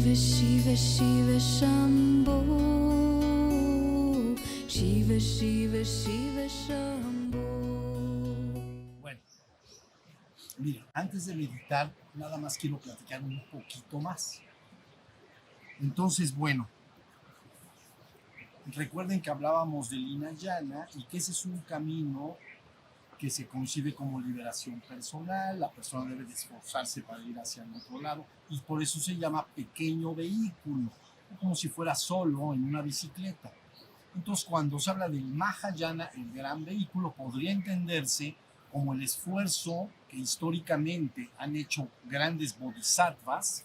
Shiva Shiva Shiva Shambho, Shiva Shiva Shiva Shambho. Bueno, miren, antes de meditar, nada más quiero platicar un poquito más. Entonces, bueno, recuerden que hablábamos del Hinayana y que ese es un camino que se concibe como liberación personal. La persona debe de esforzarse para ir hacia el otro lado y por eso se llama pequeño vehículo, como si fuera solo en una bicicleta. Entonces, cuando se habla del Mahayana, el gran vehículo, podría entenderse como el esfuerzo que históricamente han hecho grandes bodhisattvas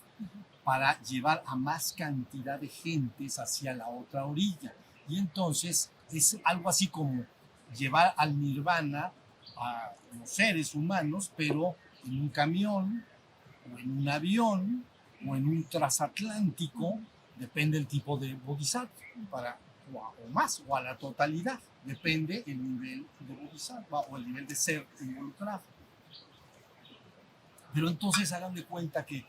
para llevar a más cantidad de gentes hacia la otra orilla. Y entonces es algo así como llevar al nirvana a los seres humanos, pero en un camión, o en un avión, o en un transatlántico, depende del tipo de bodhisattva, o más, o a la totalidad, depende el nivel de bodhisattva o el nivel de ser involucrado. Pero entonces hagan de cuenta que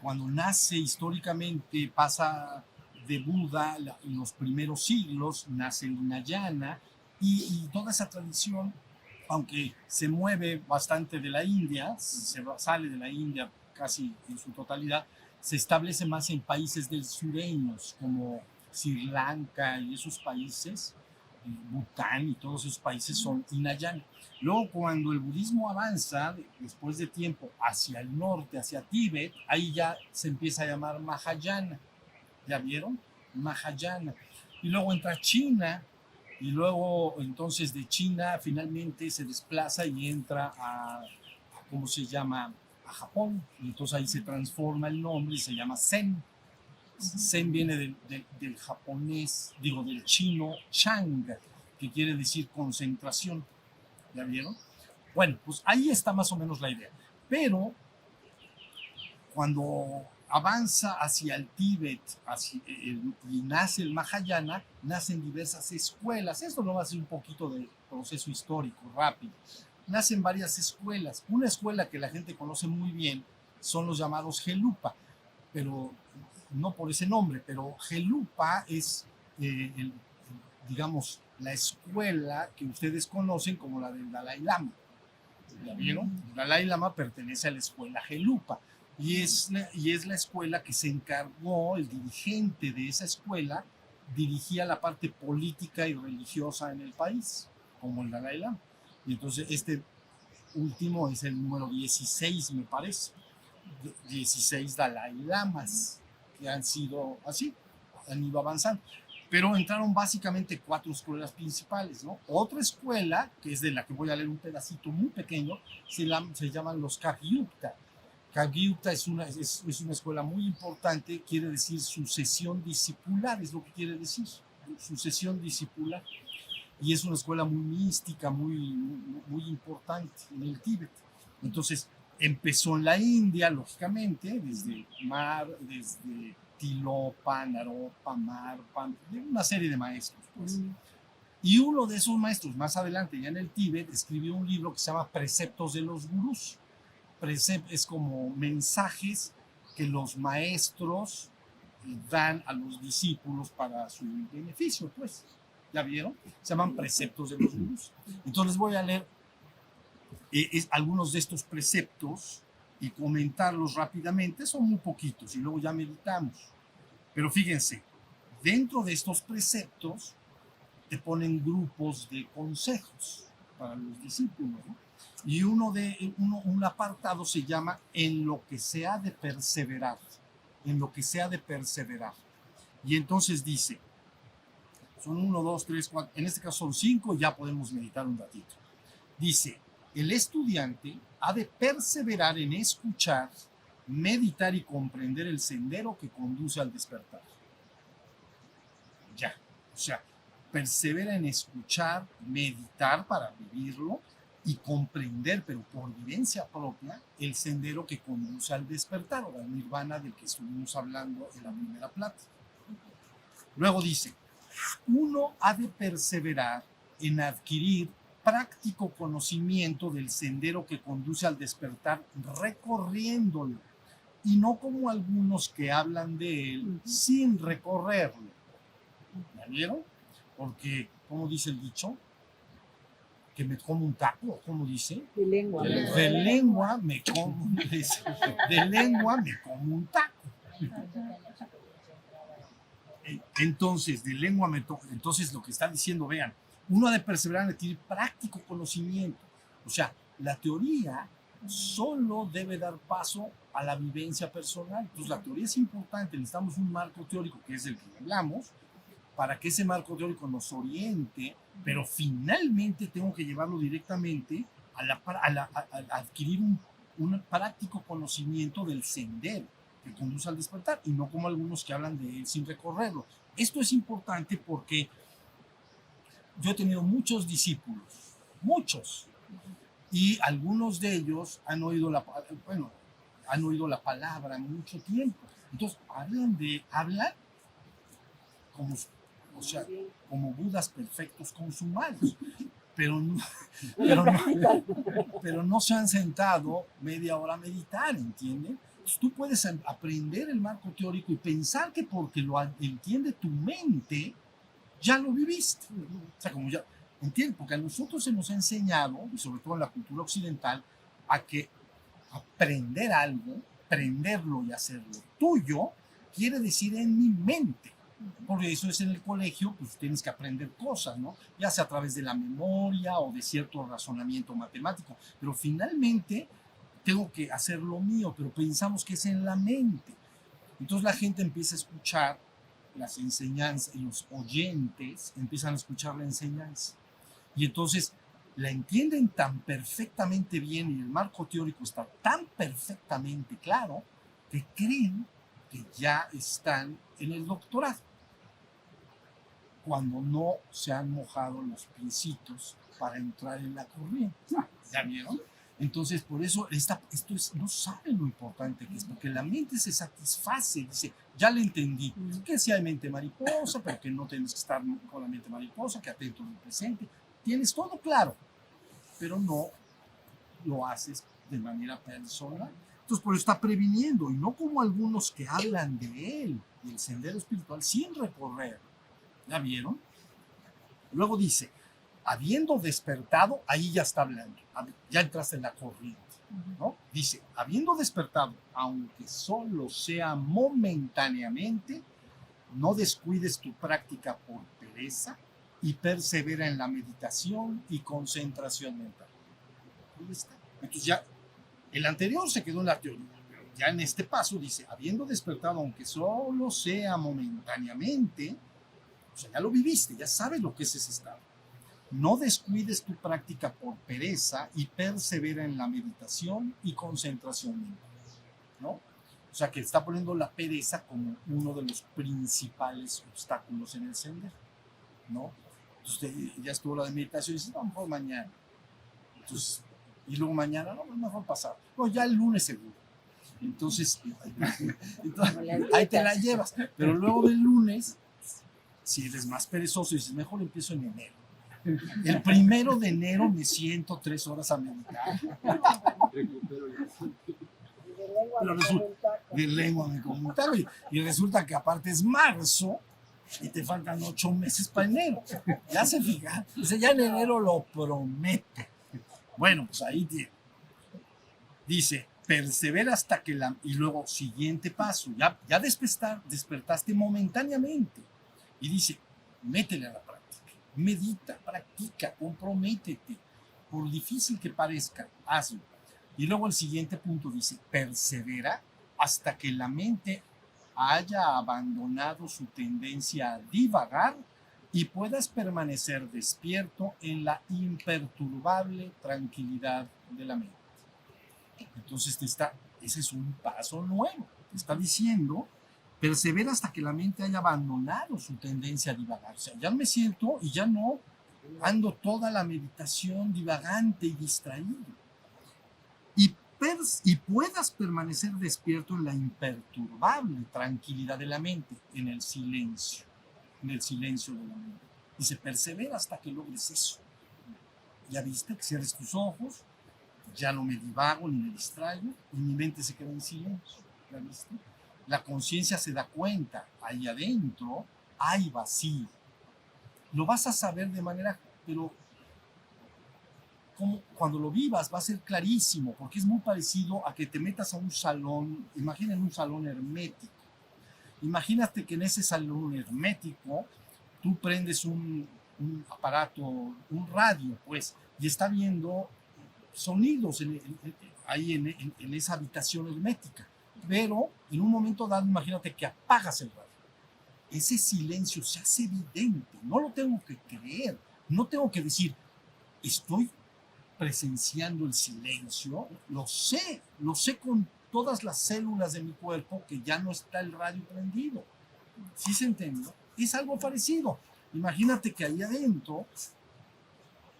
cuando nace históricamente, pasa de Buda en los primeros siglos, nace el Hinayana y toda esa tradición, aunque se mueve bastante de la India, sale de la India casi en su totalidad, se establece más en países del sureños como Sri Lanka y esos países, Bután y todos esos países son Hinayana. Luego, cuando el budismo avanza, después de tiempo, hacia el norte, hacia Tíbet, ahí ya se empieza a llamar Mahayana. ¿Ya vieron? Mahayana. Y luego entra China, y luego entonces de China finalmente se desplaza y entra ¿cómo se llama? A Japón. Y entonces ahí se transforma el nombre y se llama Zen. Zen viene del japonés, digo, del chino Chang, que quiere decir concentración. ¿Ya vieron? Bueno, pues ahí está más o menos la idea. Pero cuando avanza hacia el Tíbet y nace el Mahayana, nacen diversas escuelas. Esto no va a ser un poquito de proceso histórico rápido. Nacen varias escuelas. Una escuela que la gente conoce muy bien son los llamados Gelupa, pero no por ese nombre, pero Gelupa es, digamos, la escuela que ustedes conocen como la del Dalai Lama. ¿Ya vieron? El Dalai Lama pertenece a la escuela Gelupa y es la escuela que se encargó, el dirigente de esa escuela dirigía la parte política y religiosa en el país, como el Dalai Lama. Y entonces este último es el número 16, me parece. 16 Dalai Lamas que han sido así, han ido avanzando. Pero entraron básicamente 4 escuelas principales, ¿no? Otra escuela, que es de la que voy a leer un pedacito muy pequeño, se llaman los Kagyupta. Kagyupta es una escuela muy importante, quiere decir sucesión discipular, es lo que quiere decir, sucesión discipular. Y es una escuela muy mística, muy importante en el Tíbet. Entonces, empezó en la India, lógicamente, desde Tilopa, Naropa, Marpa, una serie de maestros, pues. Y uno de esos maestros, más adelante, ya en el Tíbet, escribió un libro que se llama Preceptos de los Gurús. Es como mensajes que los maestros dan a los discípulos para su beneficio, pues. ¿Ya vieron? Se llaman Preceptos de los Gurús. Entonces les voy a leer algunos de estos preceptos y comentarlos rápidamente. Son muy poquitos y luego ya meditamos. Pero fíjense, dentro de estos preceptos te ponen grupos de consejos para los discípulos, ¿no? Y un apartado se llama en lo que se ha de perseverar, en lo que se ha de perseverar. Y entonces dice, son 1, 2, 3, 4, en este caso son 5, ya podemos meditar un ratito. Dice, el estudiante ha de perseverar en escuchar, meditar y comprender el sendero que conduce al despertar. Ya, o sea, persevera en escuchar, meditar para vivirlo y comprender, pero por vivencia propia, el sendero que conduce al despertar, o al nirvana del que estuvimos hablando en la primera plática. Luego dice, uno ha de perseverar en adquirir práctico conocimiento del sendero que conduce al despertar, recorriéndolo y no como algunos que hablan de él sin recorrerlo. ¿Ya vieron? Porque, ¿cómo dice el dicho? Que me como un taco, ¿cómo dice? De lengua. De lengua me como, de lengua me como un taco. Entonces, de lengua me toca. Entonces, lo que está diciendo, vean, uno ha de perseverar en adquirir práctico conocimiento. O sea, la teoría solo debe dar paso a la vivencia personal. Entonces, la teoría es importante. Necesitamos un marco teórico, que es el que hablamos, para que ese marco teórico nos oriente, pero finalmente tengo que llevarlo directamente a adquirir un práctico conocimiento del sendero que conduce al despertar, y no como algunos que hablan de él sin recorrerlo. Esto es importante porque yo he tenido muchos discípulos, muchos, y algunos de ellos han oído la palabra mucho tiempo. Entonces, hablan como, o sea, como Budas perfectos consumados, pero no se han sentado media hora a meditar, ¿entienden? Entonces, tú puedes aprender el marco teórico y pensar que porque lo entiende tu mente, ya lo viviste. O sea, como ya, ¿entiendes? Porque a nosotros se nos ha enseñado, y sobre todo en la cultura occidental, a que aprender algo, aprenderlo y hacerlo tuyo, quiere decir en mi mente. Porque eso es en el colegio, pues tienes que aprender cosas, ¿no? Ya sea a través de la memoria o de cierto razonamiento matemático, pero finalmente tengo que hacer lo mío, pero pensamos que es en la mente. Entonces la gente empieza a escuchar las enseñanzas y los oyentes empiezan a escuchar la enseñanza. Y entonces la entienden tan perfectamente bien y el marco teórico está tan perfectamente claro que creen que ya están en el doctorado, cuando no se han mojado los piecitos para entrar en la corriente. ¿Ya vieron? Entonces, por eso no saben lo importante que es, porque la mente se satisface, dice, ya le entendí, que sí hay mente mariposa, pero que no tienes que estar con la mente mariposa, que atento al presente, tienes todo claro, pero no lo haces de manera personal. Entonces, por eso está previniendo, y no como algunos que hablan de él, del sendero espiritual, sin recorrer. ¿Ya vieron? Luego dice, habiendo despertado, ahí ya está hablando, ya entraste en la corriente, ¿no? Dice, habiendo despertado, aunque solo sea momentáneamente, no descuides tu práctica por pereza y persevera en la meditación y concentración mental. Ahí está. Entonces ya, el anterior se quedó en la teoría, pero ya en este paso dice, habiendo despertado, aunque solo sea momentáneamente, o sea, ya lo viviste, ya sabes lo que es ese estado. No descuides tu práctica por pereza y persevera en la meditación y concentración mental, ¿no? O sea, que está poniendo la pereza como uno de los principales obstáculos en el sendero, ¿no? Entonces, ya estuvo la de meditación y dice, no, mejor mañana. Entonces, y luego mañana, no, mejor pasado. No, ya el lunes seguro. Entonces ahí te la llevas. Pero luego del lunes, si eres más perezoso, dices, mejor empiezo en enero. El 1 de enero me siento 3 horas a meditar. De lengua me como un taco. Y resulta que aparte es marzo y te faltan 8 meses para enero. Ya se fijan. Dice, ya en enero lo prometo. Bueno, pues ahí tiene. Dice, persevera hasta que y luego, siguiente paso, ya despertaste momentáneamente. Y dice, métele a la práctica, medita, practica, comprométete. Por difícil que parezca, hazlo. Y luego el siguiente punto dice, persevera hasta que la mente haya abandonado su tendencia a divagar y puedas permanecer despierto en la imperturbable tranquilidad de la mente. Entonces ese es un paso nuevo. Te está diciendo, persevera hasta que la mente haya abandonado su tendencia a divagar. O sea, ya me siento y ya no ando toda la meditación divagante y distraído. Y puedas permanecer despierto en la imperturbable tranquilidad de la mente, en el silencio de la mente. Dice, persevera hasta que logres eso. Ya viste que cierres tus ojos, ya no me divago ni me distraigo y mi mente se queda en silencio. ¿Ya viste? La conciencia se da cuenta, ahí adentro hay vacío. Lo vas a saber de manera, pero como cuando lo vivas va a ser clarísimo, porque es muy parecido a que te metas a un salón, imaginen un salón hermético. Imagínate que en ese salón hermético tú prendes un aparato, un radio, pues, y está viendo sonidos ahí en esa habitación hermética. Pero en un momento dado, imagínate que apagas el radio. Ese silencio se hace evidente, no lo tengo que creer, no tengo que decir, estoy presenciando el silencio, lo sé con todas las células de mi cuerpo que ya no está el radio prendido. ¿Sí se entendió? Es algo parecido. Imagínate que ahí adentro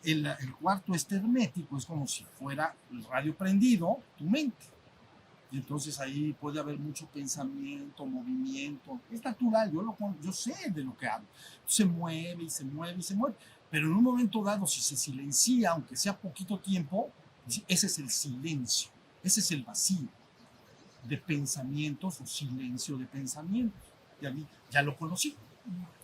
el cuarto este hermético, es como si fuera el radio prendido, tu mente. Y entonces ahí puede haber mucho pensamiento, movimiento. Es natural, yo sé de lo que hablo. Se mueve y se mueve y se mueve. Pero en un momento dado, si se silencia, aunque sea poquito tiempo, ese es el silencio, ese es el vacío de pensamientos o silencio de pensamientos. Ya lo conocí,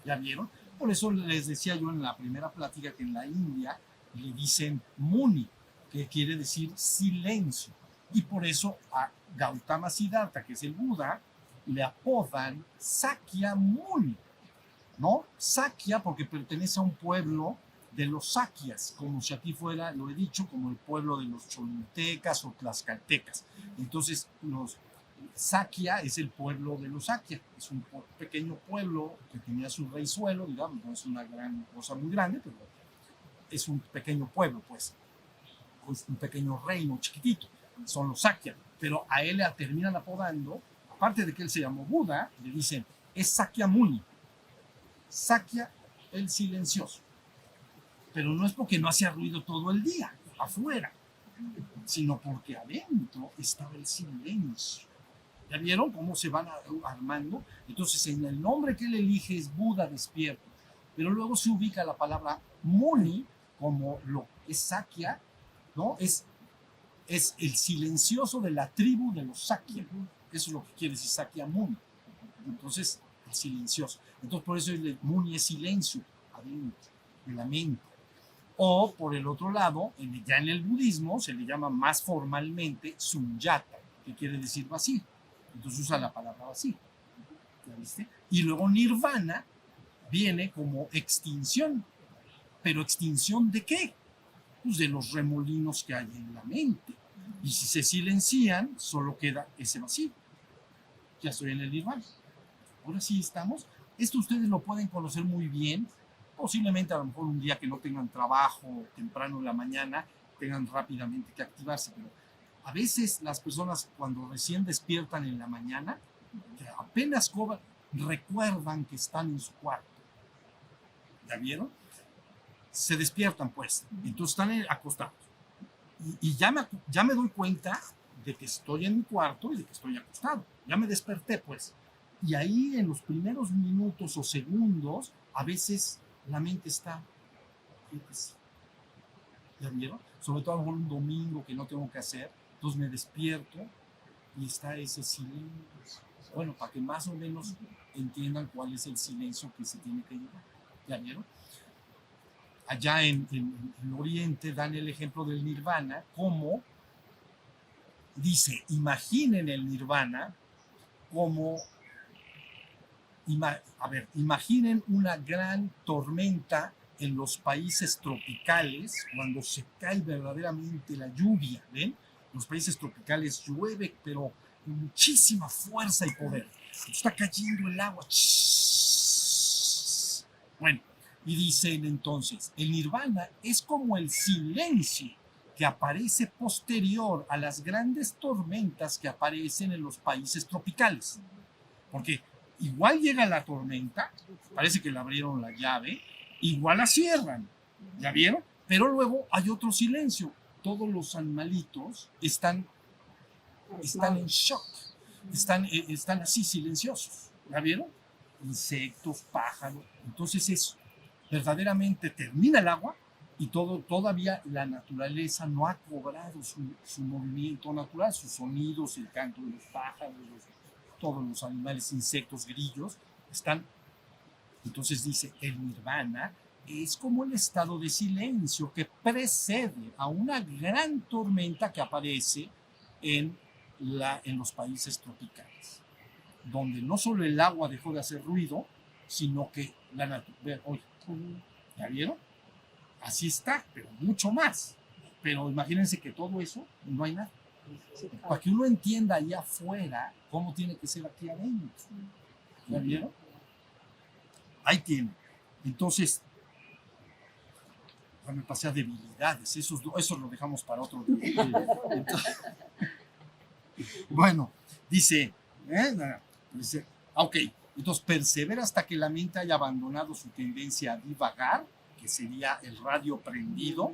¿ya vieron? Por eso les decía yo en la primera plática que en la India le dicen Muni, que quiere decir silencio. Y por eso a Gautama Siddhartha, que es el Buda, le apodan Sakya Muni, ¿no? Sakya porque pertenece a un pueblo de los Sakyas, como si aquí fuera, lo he dicho, como el pueblo de los cholultecas o tlaxcaltecas. Entonces, Sakya es el pueblo de los Sakya, es un pequeño pueblo que tenía su rey suelo, digamos, no es una gran cosa muy grande, pero es un pequeño pueblo, pues, es un pequeño reino chiquitito, son los Sakya, pero a él le terminan apodando, aparte de que él se llamó Buda, le dicen, es Sakyamuni, Sakya el silencioso, pero no es porque no hacía ruido todo el día, afuera, sino porque adentro estaba el silencio. ¿Ya vieron cómo se van armando? Entonces, en el nombre que él elige es Buda despierto, pero luego se ubica la palabra Muni como lo que es Sakya, ¿no? Es el silencioso de la tribu de los Sakya. Eso es lo que quiere decir Sakya Muni. Entonces, el silencioso. Entonces, por eso el Muni es silencio adentro de la mente. O, por el otro lado, ya en el budismo se le llama más formalmente Sunyata, que quiere decir vacío. Entonces usa la palabra vacío. ¿Ya viste? Y luego Nirvana viene como extinción. ¿Pero extinción de qué? Pues de los remolinos que hay en la mente. Y si se silencian, solo queda ese vacío. Ya estoy en el Nirvana. Ahora sí estamos. Esto ustedes lo pueden conocer muy bien. Posiblemente a lo mejor un día que no tengan trabajo temprano en la mañana, tengan rápidamente que activarse. Pero a veces las personas cuando recién despiertan en la mañana, que apenas cobran, recuerdan que están en su cuarto. ¿Ya vieron? Se despiertan pues, entonces están acostados. Y ya me doy cuenta de que estoy en mi cuarto y de que estoy acostado. Ya me desperté pues. Y ahí en los primeros minutos o segundos, a veces la mente está, ¿ya vieron? Sobre todo a lo mejor un domingo que no tengo que hacer, entonces me despierto y está ese silencio. Bueno, para que más o menos entiendan cuál es el silencio que se tiene que llevar. ¿Ya vieron? Allá en Oriente dan el ejemplo del Nirvana, como dice, imaginen el Nirvana como, imaginen una gran tormenta en los países tropicales, cuando se cae verdaderamente la lluvia, ¿ven? En los países tropicales llueve, pero con muchísima fuerza y poder. Está cayendo el agua. Bueno, y dicen entonces, el nirvana es como el silencio que aparece posterior a las grandes tormentas que aparecen en los países tropicales. Porque igual llega la tormenta, parece que le abrieron la llave, igual la cierran, ¿ya vieron? Pero luego hay otro silencio. Todos los animalitos están en shock, están así silenciosos, ¿ya vieron? Insectos, pájaros. Entonces eso, verdaderamente termina el agua y todavía la naturaleza no ha cobrado su movimiento natural, sus sonidos, el canto de los pájaros, todos los animales, insectos, grillos, están. Entonces dice, el nirvana es como el estado de silencio que precede a una gran tormenta que aparece en los países tropicales, donde no solo el agua dejó de hacer ruido, sino que la naturaleza, oye, ¿ya vieron? Así está, pero mucho más. Pero imagínense que todo eso no hay nada. Para que uno entienda allá afuera cómo tiene que ser aquí adentro. ¿Ya vieron? Ahí tiene. Entonces, me pasé a debilidades. Eso lo dejamos para otro día. Entonces, bueno, dice, ok, entonces persevera hasta que la mente haya abandonado su tendencia a divagar, que sería el radio prendido,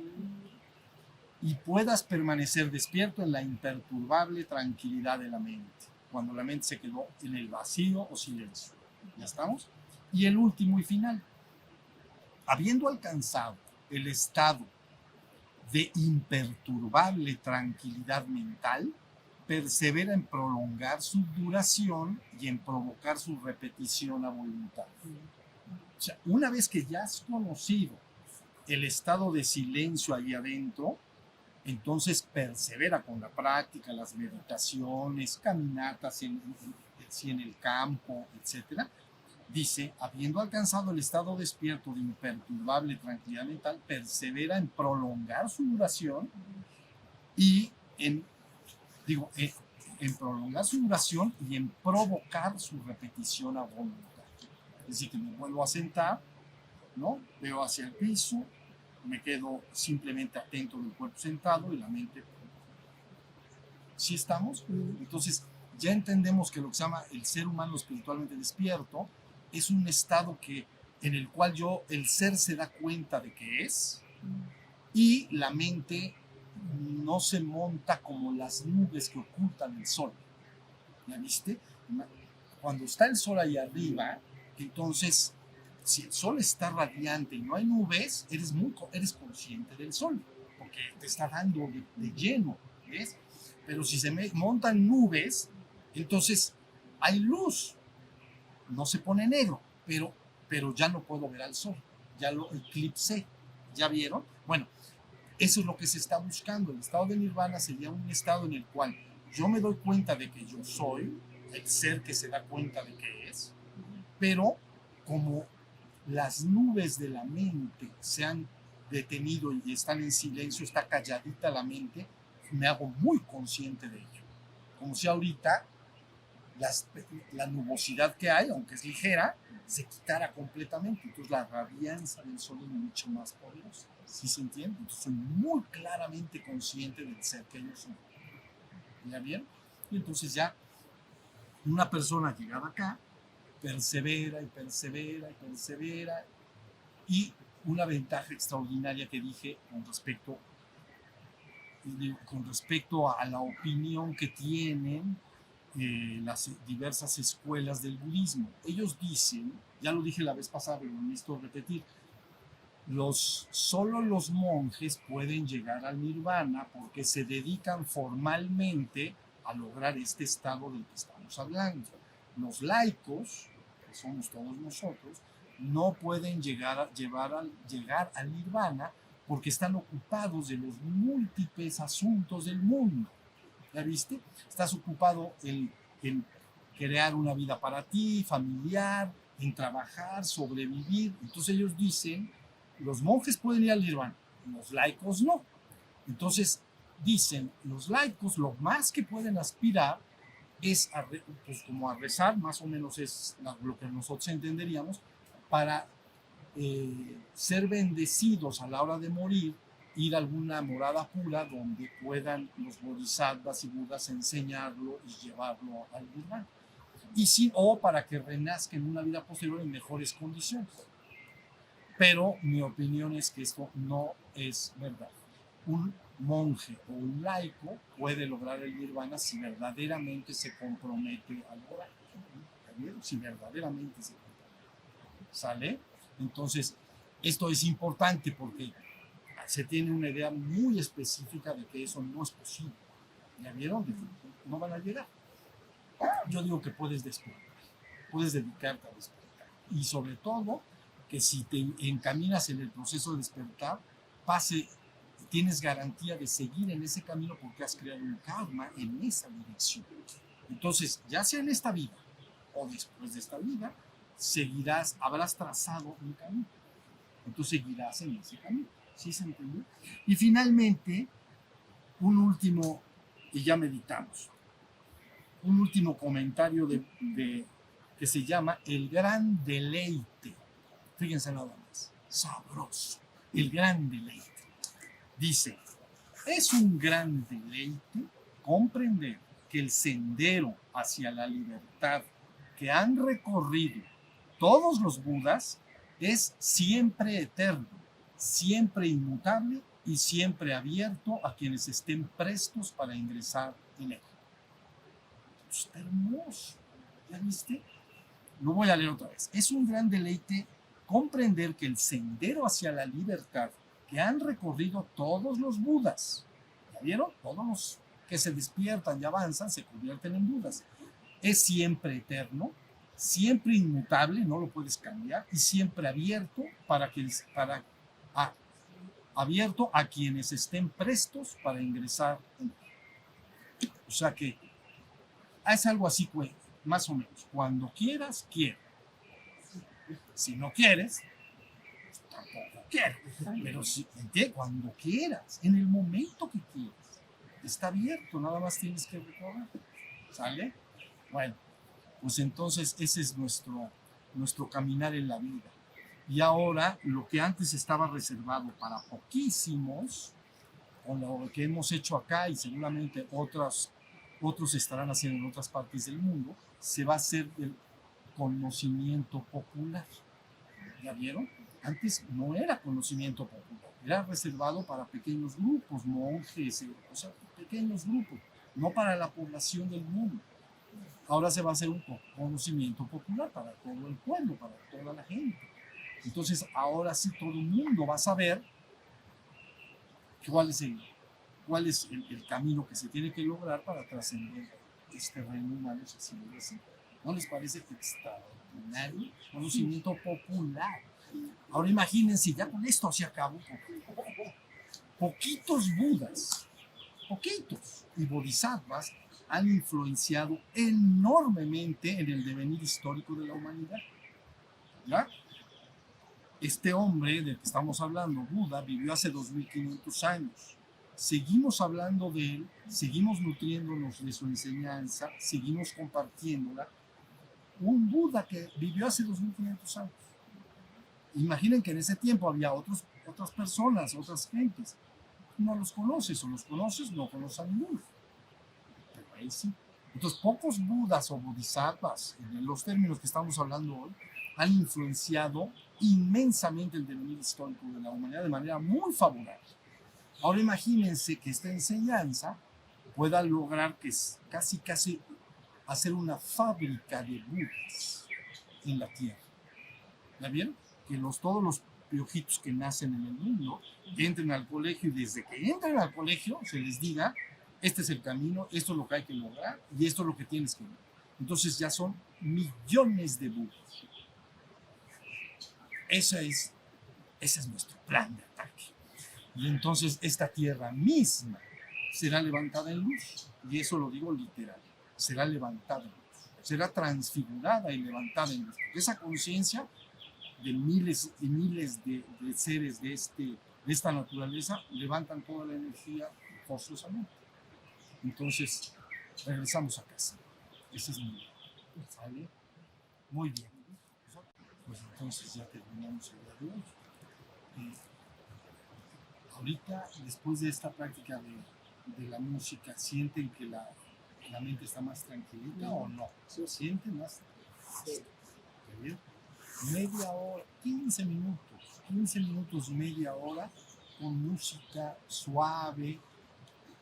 y puedas permanecer despierto en la imperturbable tranquilidad de la mente, cuando la mente se quedó en el vacío o silencio. ¿Ya estamos? Y el último y final, habiendo alcanzado el estado de imperturbable tranquilidad mental, persevera en prolongar su duración y en provocar su repetición a voluntad. O sea, una vez que ya has conocido el estado de silencio ahí adentro, entonces persevera con la práctica, las meditaciones, caminatas en el campo, etcétera. Dice, habiendo alcanzado el estado despierto de imperturbable tranquilidad mental, persevera en prolongar su duración y en prolongar su duración y en provocar su repetición a voluntad. Es decir, que me vuelvo a sentar, ¿no? Veo hacia el piso, me quedo simplemente atento del cuerpo sentado y la mente. ¿Sí estamos? Entonces, ya entendemos que lo que se llama el ser humano espiritualmente despierto es un estado en el cual el ser se da cuenta de que es, y la mente no se monta como las nubes que ocultan el sol. ¿Ya viste? Cuando está el sol ahí arriba, entonces, si el sol está radiante y no hay nubes, eres consciente del sol, porque te está dando de lleno, ¿ves? Pero si se montan nubes, entonces hay luz, no se pone negro, pero ya no puedo ver al sol, ya lo eclipsé. ¿Ya vieron? Bueno, eso es lo que se está buscando. El estado de nirvana sería un estado en el cual yo me doy cuenta de que yo soy el ser que se da cuenta de que es, pero como las nubes de la mente se han detenido y están en silencio, está calladita la mente, me hago muy consciente de ello. Como si ahorita la nubosidad que hay, aunque es ligera, se quitara completamente. Entonces la radianza del sol es mucho más poderosa. ¿Sí se entiende? Entonces soy muy claramente consciente del ser que yo soy. ¿Ya bien? Y entonces ya una persona llegada acá persevera y persevera y persevera. Y una ventaja extraordinaria que dije con respecto a la opinión que tienen las diversas escuelas del budismo. Ellos dicen, ya lo dije la vez pasada, pero lo necesito repetir, solo los monjes pueden llegar al nirvana porque se dedican formalmente a lograr este estado del que estamos hablando. Los laicos, que somos todos nosotros, no pueden llegar al nirvana porque están ocupados de los múltiples asuntos del mundo. ¿Ya viste? Estás ocupado en crear una vida para ti, familiar, en trabajar, sobrevivir. Entonces ellos dicen, los monjes pueden ir al nirvana, los laicos no. Entonces dicen, los laicos lo más que pueden aspirar es pues como a rezar, más o menos es lo que nosotros entenderíamos, para ser bendecidos a la hora de morir, ir a alguna morada pura donde puedan los bodhisattvas y budas enseñarlo y llevarlo al nirvana. O para que renazca en una vida posterior en mejores condiciones. Pero mi opinión es que esto no es verdad. Un monje o un laico puede lograr el nirvana si verdaderamente se compromete al lograr. Si verdaderamente se compromete. ¿Sale? Entonces, esto es importante porque se tiene una idea muy específica de que eso no es posible. ¿Ya vieron? No van a llegar. yo digo que puedes despertar, puedes dedicarte a despertar. Y sobre todo, que si te encaminas en el proceso de despertar, tienes garantía de seguir en ese camino porque has creado un karma en esa dirección. Entonces, ya sea en esta vida o después de esta vida, habrás trazado un camino. Entonces seguirás en ese camino. ¿Sí se entendió? Y finalmente, un último, y ya meditamos, un último comentario que se llama el gran deleite. Fíjense nada más, sabroso, el gran deleite. Dice, es un gran deleite comprender que el sendero hacia la libertad que han recorrido todos los Budas es siempre eterno, siempre inmutable y siempre abierto a quienes estén prestos para ingresar en él. Está hermoso, ¿ya viste? Lo voy a leer otra vez. Es un gran deleite comprender que el sendero hacia la libertad que han recorrido todos los Budas, ¿ya vieron? Todos los que se despiertan y avanzan se convierten en Budas. Es siempre eterno, siempre inmutable, no lo puedes cambiar, y siempre abierto abierto a quienes estén prestos para ingresar en él. O sea que es algo así, más o menos. Cuando quieras, quiero. Si no quieres, tampoco quiero. Pero cuando quieras, en el momento que quieras, está abierto, nada más tienes que recorrer. ¿Sale? Bueno, pues entonces ese es nuestro caminar en la vida. Y ahora, lo que antes estaba reservado para poquísimos, con lo que hemos hecho acá y seguramente otros estarán haciendo en otras partes del mundo, se va a hacer el conocimiento popular. ¿Ya vieron? Antes no era conocimiento popular, era reservado para pequeños grupos, monjes, o sea, pequeños grupos, no para la población del mundo. Ahora se va a hacer un conocimiento popular para todo el pueblo, para toda la gente. Entonces, ahora sí todo el mundo va a saber cuál es el camino que se tiene que lograr para trascender este reino humano, si así lo decimos. ¿No les parece extraordinario? Conocimiento popular. Ahora imagínense, ya con esto se acabó. Poquitos Budas, poquitos, y Bodhisattvas han influenciado enormemente en el devenir histórico de la humanidad. ¿Ya? Este hombre del que estamos hablando, Buda, vivió hace 2500 años. Seguimos hablando de él, seguimos nutriéndonos de su enseñanza, seguimos compartiéndola. Un Buda que vivió hace 2500 años. Imaginen que en ese tiempo había otras personas, otras gentes. No los conoces, o los conoces, no conoces a ninguno. Pero ahí sí. Entonces, pocos Budas o Bodhisattvas, en los términos que estamos hablando hoy, han influenciado inmensamente el devenir histórico de la humanidad de manera muy favorable. Ahora imagínense que esta enseñanza pueda lograr que casi hacer una fábrica de Budas en la tierra. ¿Ya vieron? Que todos los piojitos que nacen en el mundo entren al colegio y desde que entren al colegio se les diga, este es el camino, esto es lo que hay que lograr y esto es lo que tienes que lograr. Entonces ya son millones de Budas. Ese es nuestro plan de ataque. Y entonces esta tierra misma será levantada en luz. Y eso lo digo literal. Será levantada en luz. Será transfigurada y levantada en luz. Porque esa conciencia de miles y miles de seres de esta naturaleza levantan toda la energía forzosamente. Entonces, regresamos a casa. Ese es mi vida. ¿Sale? Muy bien. Pues entonces ya terminamos el día de hoy. Ahorita, después de esta práctica de la música, ¿sienten que la mente está más tranquilita o no? ¿Sienten más? Sí. ¿Bien? Media hora, 15 minutos, media hora, con música suave,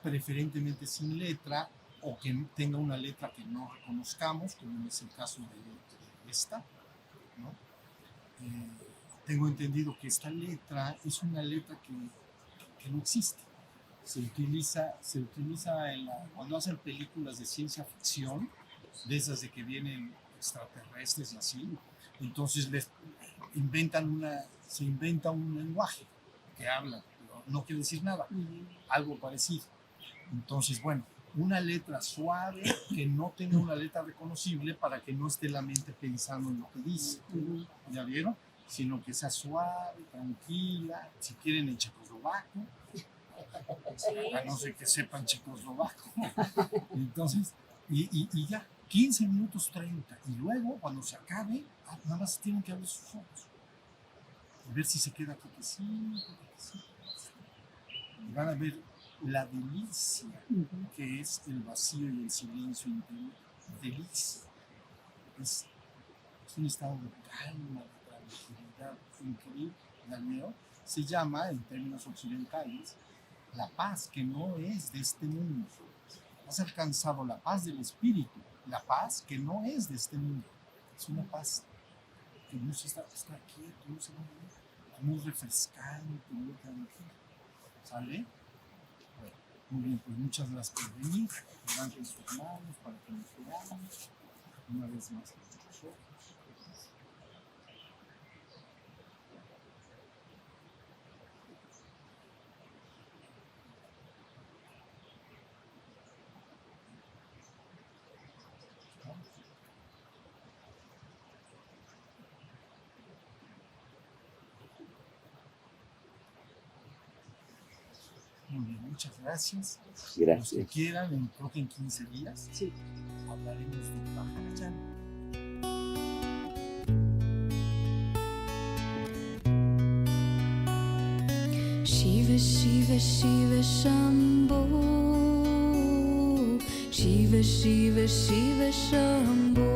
preferentemente sin letra, o que tenga una letra que no reconozcamos, como es el caso de esta, ¿no? Tengo entendido que esta letra es una letra que no existe. Se utiliza cuando hacen películas de ciencia ficción, de esas de que vienen extraterrestres y así. Entonces se inventa un lenguaje que habla, pero no quiere decir nada, algo parecido. Entonces, bueno, una letra suave que no tenga una letra reconocible para que no esté la mente pensando en lo que dice. ¿Ya vieron? Sino que sea suave, tranquila, si quieren en checoslovaco, a no ser que sepan checoslovaco. Entonces, y ya, 15 minutos 30. Y luego, cuando se acabe, nada más tienen que abrir sus ojos. Y ver si se queda quietecito. Y van a ver la delicia que es el vacío y el silencio interior. Delicia. Es un estado de calma, de tranquilidad increíble. Galileo se llama, en términos occidentales, la paz que no es de este mundo. Has alcanzado la paz del espíritu, la paz que no es de este mundo. Es una paz que no se está quieto, no se mueve, muy refrescante, muy tranquilo. ¿Sale? Bueno, muy bien, pues muchas gracias por venir. Levanten sus manos para que nos veamos. Una vez más. Muy bien, muchas gracias. Los que Gracias. quieran, creo que en 15 días, Sí. hablaremos de Mahayana. Shiva Shiva Shiva Shambho, Shiva Shiva Shiva Shambho.